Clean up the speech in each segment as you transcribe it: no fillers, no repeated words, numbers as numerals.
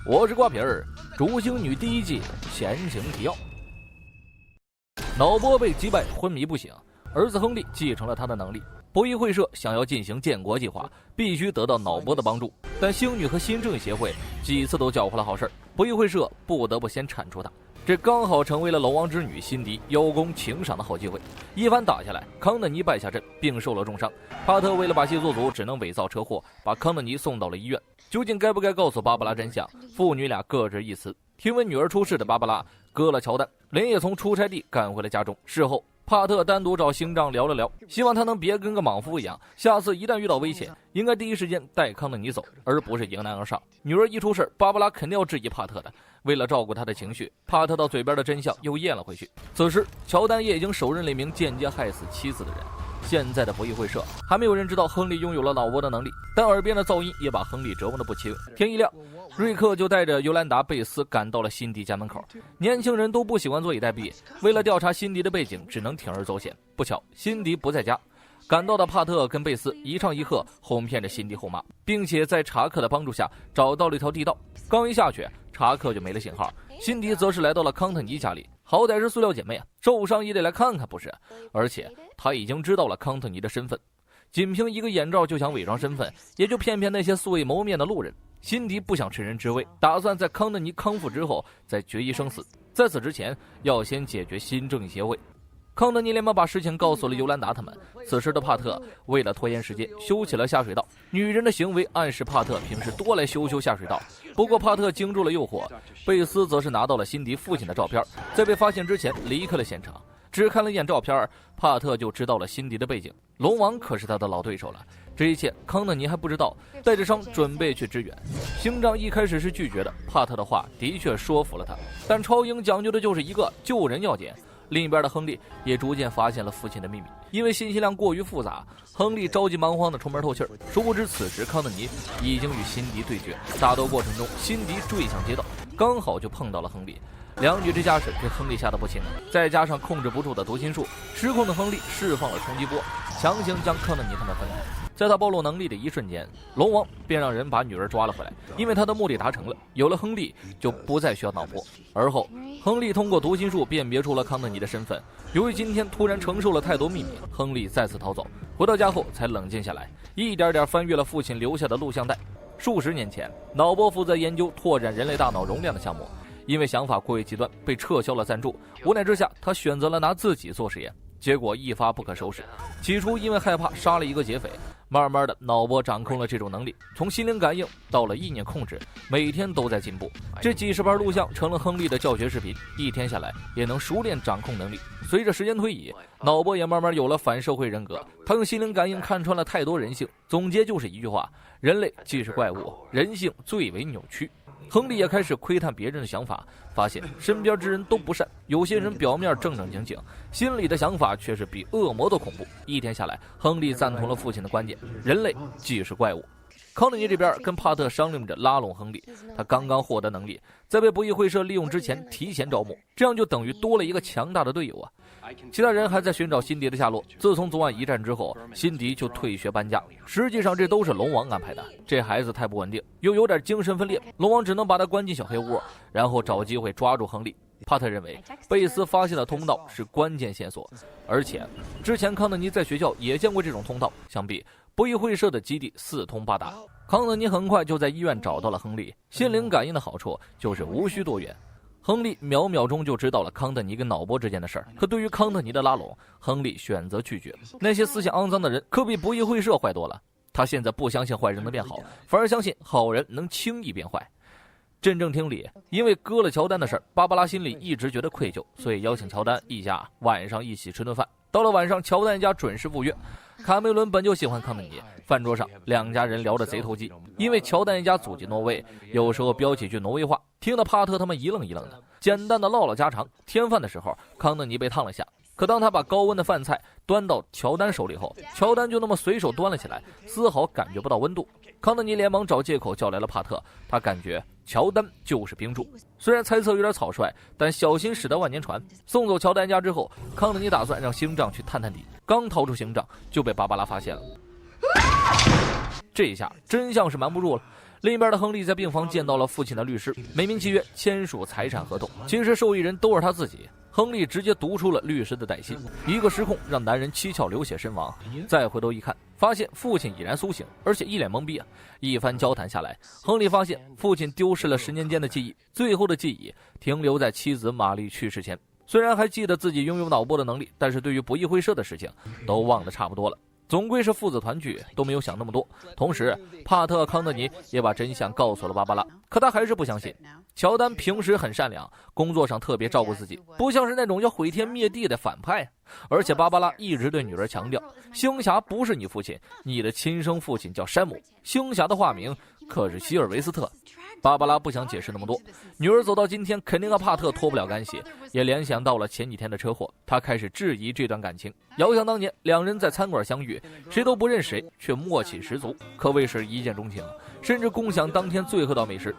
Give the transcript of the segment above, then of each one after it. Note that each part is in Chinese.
我是瓜皮儿，主星女第1季前情提要。脑波被击败，昏迷不醒，儿子亨利继承了他的能力。博弈会社想要进行建国计划，必须得到脑波的帮助，但星女和新正义协会几次都搅和了好事，博弈会社不得不先铲除他。这刚好成为了龙王之女辛迪邀功请赏的好机会。一番打下来，康德尼败下阵，并受了重伤。帕特为了把戏做足，只能伪造车祸，把康德尼送到了医院。究竟该不该告诉芭芭拉真相？父女俩各执一词。听闻女儿出事的芭芭拉割了乔丹，连夜从出差地赶回了家中。事后帕特单独找星丈聊了聊，希望他能别跟个莽夫一样，下次一旦遇到危险，应该第一时间带康德尼走，而不是迎难而上。女儿一出事，芭芭拉肯定要质疑帕特的。为了照顾他的情绪，帕特到嘴边的真相又咽了回去。此时乔丹也已经手刃了一名间接害死妻子的人。现在的博弈会社还没有人知道亨利拥有了脑波的能力，但耳边的噪音也把亨利折磨得不轻。天一亮，瑞克就带着尤兰达·贝斯赶到了辛迪家门口。年轻人都不喜欢坐以待毙，为了调查辛迪的背景，只能铤而走险。不巧，辛迪不在家。赶到的帕特跟贝斯一唱一和，哄骗着辛迪后妈，并且在查克的帮助下找到了一条地道。刚一下去，查克就没了信号。辛迪则是来到了康特尼家里，好歹是塑料姐妹啊，受伤也得来看看不是？而且他已经知道了康特尼的身份，仅凭一个眼罩就想伪装身份，也就骗骗那些素未谋面的路人。辛迪不想趁人之危，打算在康特尼康复之后再决一生死，在此之前要先解决新正义协会。康德尼连忙把事情告诉了尤兰达他们。此时的帕特为了拖延时间，修起了下水道。女人的行为暗示帕特平时多来修下水道。不过帕特经住了诱惑，贝斯则是拿到了辛迪父亲的照片，在被发现之前离开了现场。只看了一眼照片，帕特就知道了辛迪的背景。龙王可是他的老对手了。这一切康德尼还不知道，带着伤准备去支援。星丈一开始是拒绝的，帕特的话的确说服了他，但超英讲究的就是一个救人要紧。另一边的亨利也逐渐发现了父亲的秘密，因为信息量过于复杂，亨利着急忙慌地出门透气儿。殊不知此时康德尼已经与辛迪对决，打斗过程中辛迪坠向街道，刚好就碰到了亨利。两女之架势给亨利吓得不轻，再加上控制不住的读心术，失控的亨利释放了冲击波，强行将康德尼他们分开。在他暴露能力的一瞬间，龙王便让人把女儿抓了回来，因为他的目的达成了，有了亨利就不再需要脑波。而后亨利通过读心术辨别出了康德尼的身份。由于今天突然承受了太多秘密，亨利再次逃走，回到家后才冷静下来，一点点翻阅了父亲留下的录像带。数十年前，脑波负责研究拓展人类大脑容量的项目，因为想法过于极端被撤销了赞助，无奈之下他选择了拿自己做实验，结果一发不可收拾。起初因为害怕杀了一个劫匪，慢慢的脑波掌控了这种能力，从心灵感应到了意念控制，每天都在进步。这几十盘录像成了亨利的教学视频，一天下来也能熟练掌控能力。随着时间推移，脑波也慢慢有了反社会人格，他用心灵感应看穿了太多人性，总结就是一句话：人类既是怪物，人性最为扭曲。亨利也开始窥探别人的想法，发现身边之人都不善，有些人表面正正经经，心里的想法却是比恶魔都恐怖。一天下来，亨利赞同了父亲的观点，人类既是怪物。康德尼这边跟帕特商量着拉拢亨利，他刚刚获得能力，在被博弈会社利用之前提前招募，这样就等于多了一个强大的队友啊。其他人还在寻找辛迪的下落。自从昨晚一战之后，辛迪就退学搬家，实际上这都是龙王安排的。这孩子太不稳定，又有点精神分裂，龙王只能把他关进小黑屋，然后找机会抓住亨利。帕特认为贝斯发现的通道是关键线索，而且之前康德尼在学校也见过这种通道，想必博弈会社的基地四通八达。康德尼很快就在医院找到了亨利。心灵感应的好处就是无需多言，亨利秒秒钟就知道了康德尼跟脑波之间的事儿。可对于康德尼的拉拢，亨利选择拒绝。那些思想肮脏的人可比博弈会社坏多了。他现在不相信坏人能变好，反而相信好人能轻易变坏。镇正厅里，因为割了乔丹的事儿，芭芭拉心里一直觉得愧疚，所以邀请乔丹一家晚上一起吃顿饭。到了晚上，乔丹一家准时赴约。卡梅伦本就喜欢康德尼，饭桌上两家人聊得贼投机。因为乔丹一家祖籍挪威，有时候飙几句挪威话，听得帕特他们一愣一愣的。简单的唠唠家常。添饭的时候，康德尼被烫了下，可当他把高温的饭菜端到乔丹手里后，乔丹就那么随手端了起来，丝毫感觉不到温度。康德尼连忙找借口叫来了帕特，他感觉乔丹就是冰柱。虽然猜测有点草率，但小心驶得万年船。送走乔丹家之后，康德尼打算让星丈去探探底，刚逃出星丈就被芭芭拉发现了。这一下真相是瞒不住了，另一边的亨利在病房见到了父亲的律师，美名其曰签署财产合同，其实受益人都是他自己。亨利直接读出了律师的歹心，一个失控让男人七窍流血身亡。再回头一看，发现父亲已然苏醒，而且一脸懵逼啊！一番交谈下来，亨利发现父亲丢失了10年间的记忆，最后的记忆停留在妻子玛丽去世前。虽然还记得自己拥有脑波的能力，但是对于不义会社的事情都忘得差不多了。总归是父子团聚，都没有想那么多。同时，帕特·康特尼也把真相告诉了芭芭拉，可他还是不相信。乔丹平时很善良，工作上特别照顾自己，不像是那种要毁天灭地的反派。而且芭芭拉一直对女儿强调，星侠不是你父亲，你的亲生父亲叫山姆，星侠的化名可是希尔维斯特。芭芭拉不想解释那么多，女儿走到今天肯定和帕特脱不了干系，也联想到了前几天的车祸，她开始质疑这段感情。遥想当年两人在餐馆相遇，谁都不认谁，却默契十足，可谓是一见钟情，甚至共享当天最后道美食。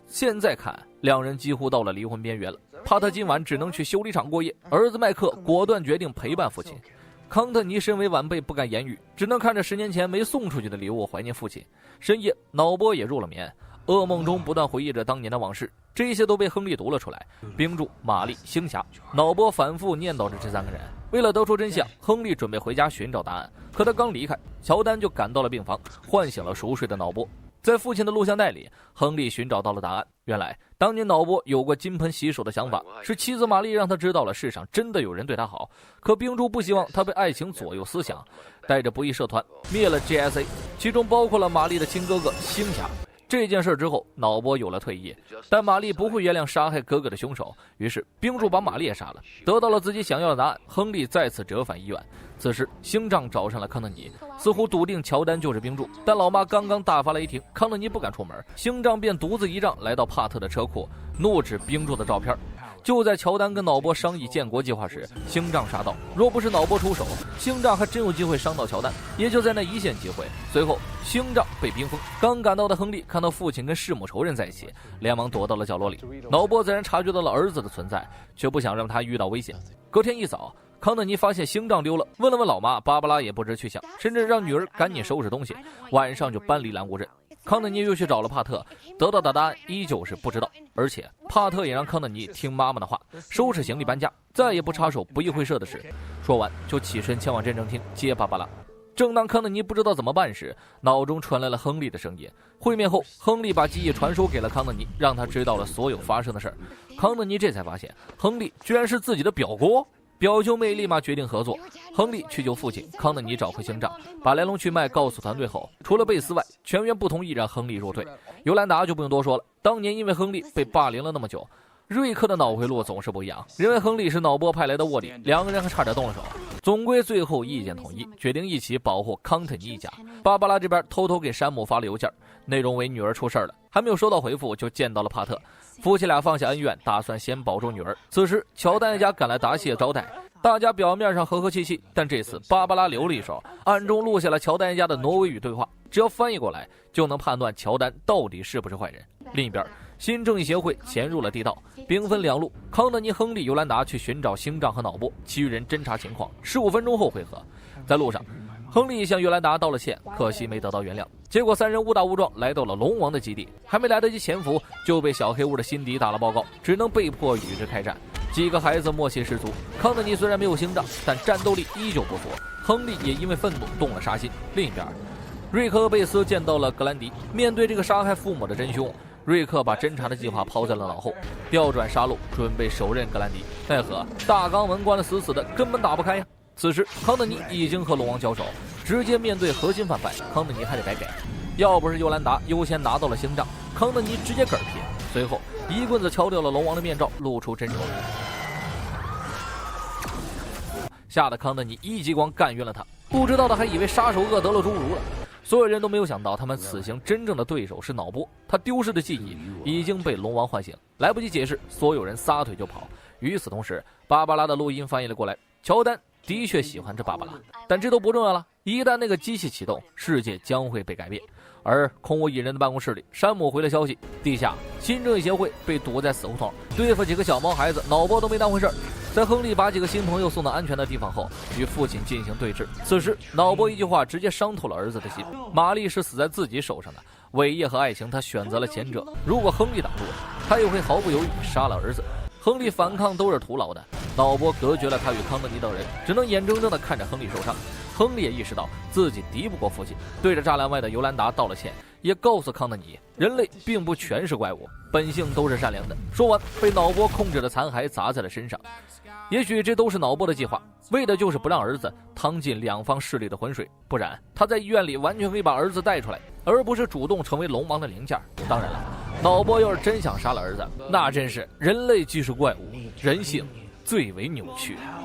现在看，两人几乎到了离婚边缘了。帕特今晚只能去修理厂过夜，儿子麦克果断决定陪伴父亲。康特尼身为晚辈不敢言语，只能看着10年前没送出去的礼物怀念父亲。深夜脑波也入了眠，噩梦中不断回忆着当年的往事，这些都被亨利读了出来。冰柱、玛丽、星侠，脑波反复念叨着这3个人。为了得出真相，亨利准备回家寻找答案，可他刚离开，乔丹就赶到了病房，唤醒了熟睡的脑波。在父亲的录像带里，亨利寻找到了答案。原来当年脑波有过金盆洗手的想法，是妻子玛丽让他知道了世上真的有人对他好。可冰柱不希望他被爱情左右思想，带着不义社团灭了 GSA， 其中包括了玛丽的亲哥哥星侠。这件事之后，脑波有了退役，但玛丽不会原谅杀害哥哥的凶手，于是冰柱把玛丽也杀了。得到了自己想要的答案，亨利再次折返医院。此时星仗找上了康特尼，似乎笃定乔丹就是冰柱，但老妈刚刚大发雷霆，康特尼不敢出门，星仗便独自一仗来到帕特的车库，怒指冰柱的照片。就在乔丹跟脑波商议建国计划时，星仗杀到，若不是脑波出手，星仗还真有机会伤到乔丹。也就在那一线机会，随后星仗被冰封。刚赶到的亨利看到父亲跟弑母仇人在一起，连忙躲到了角落里。脑波自然察觉到了儿子的存在，却不想让他遇到危险。隔天一早，康特尼发现星仗丢了，问了问老妈，芭芭拉也不知去向，甚至让女儿赶紧收拾东西，晚上就搬离蓝谷镇。康特尼又去找了帕特，得到的答案依旧是不知道，而且帕特也让康特尼听妈妈的话，收拾行李搬家，再也不插手不义会社的事。说完就起身前往镇政厅接芭芭拉。正当康特尼不知道怎么办时，脑中传来了亨利的声音。会面后，亨利把记忆传输给了康特尼，让他知道了所有发生的事儿。康特尼这才发现，亨利居然是自己的表哥。表兄妹立马决定合作，亨利去救父亲，康特尼找回星仗，把来龙去脉告诉团队后，除了贝斯外，全员不同意让亨利入队。尤兰达就不用多说了，当年因为亨利被霸凌了那么久，瑞克的脑回路总是不一样，认为亨利是脑波派来的卧底，两个人还差点动了手。总归最后意见统一，决定一起保护康特尼一家。芭芭拉这边偷偷给山姆发了邮件，内容为女儿出事了，还没有收到回复就见到了帕特。夫妻俩放下恩怨，打算先保住女儿。此时乔丹一家赶来答谢招待，大家表面上和和气气，但这次芭芭拉留了一手，暗中录下了乔丹一家的挪威语对话，只要翻译过来就能判断乔丹到底是不是坏人。另一边，新正义协会潜入了地道，兵分两路，康特尼、亨利、尤兰达去寻找星仗和脑波，其余人侦查情况。15分钟后会合。在路上，亨利向尤兰达道了歉，可惜没得到原谅。结果3人误打误撞来到了龙王的基地，还没来得及潜伏，就被小黑屋的辛迪打了报告，只能被迫与之开战。几个孩子默契十足，康特尼虽然没有星仗，但战斗力依旧不错。亨利也因为愤怒动了杀心。另一边，瑞克和贝斯见到了格兰迪，面对这个杀害父母的真凶，瑞克把侦查的计划抛在了脑后，调转杀戮，准备手刃格兰迪。奈何大肛门关得死死的，根本打不开呀。此时康特尼已经和龙王交手，直接面对核心反派，康特尼还得白给。要不是尤兰达优先拿到了星仗，康特尼直接嗝屁。随后一棍子敲掉了龙王的面罩，露出真容。吓得康特尼一激光干晕了他，不知道的还以为杀手饿得了侏儒了。所有人都没有想到，他们此行真正的对手是脑波，他丢失的记忆已经被龙王唤醒，来不及解释，所有人撒腿就跑。与此同时，芭芭拉的录音翻译了过来，乔丹的确喜欢这芭芭拉，但这都不重要了。一旦那个机器启动，世界将会被改变。而空无一人的办公室里，山姆回了消息，地下新正义协会被堵在死胡同，对付几个小毛孩子，脑波都没当回事。在亨利把几个新朋友送到安全的地方后，与父亲进行对峙。此时脑波一句话直接伤透了儿子的心，玛丽是死在自己手上的，伟业和爱情，他选择了前者。如果亨利挡住了，他也会毫不犹豫杀了儿子。亨利反抗都是徒劳的，脑波隔绝了他与康德尼等人，只能眼睁睁地看着亨利受伤。亨利也意识到自己敌不过父亲，对着栅栏外的尤兰达道了歉，也告诉康德尼，人类并不全是怪物，本性都是善良的。说完，被脑波控制的残骸砸在了身上。也许这都是脑波的计划，为的就是不让儿子趟进两方势力的浑水，不然他在医院里完全可以把儿子带出来，而不是主动成为龙王的零件。当然了，脑波要是真想杀了儿子，那真是人类既是怪物，人性最为扭曲。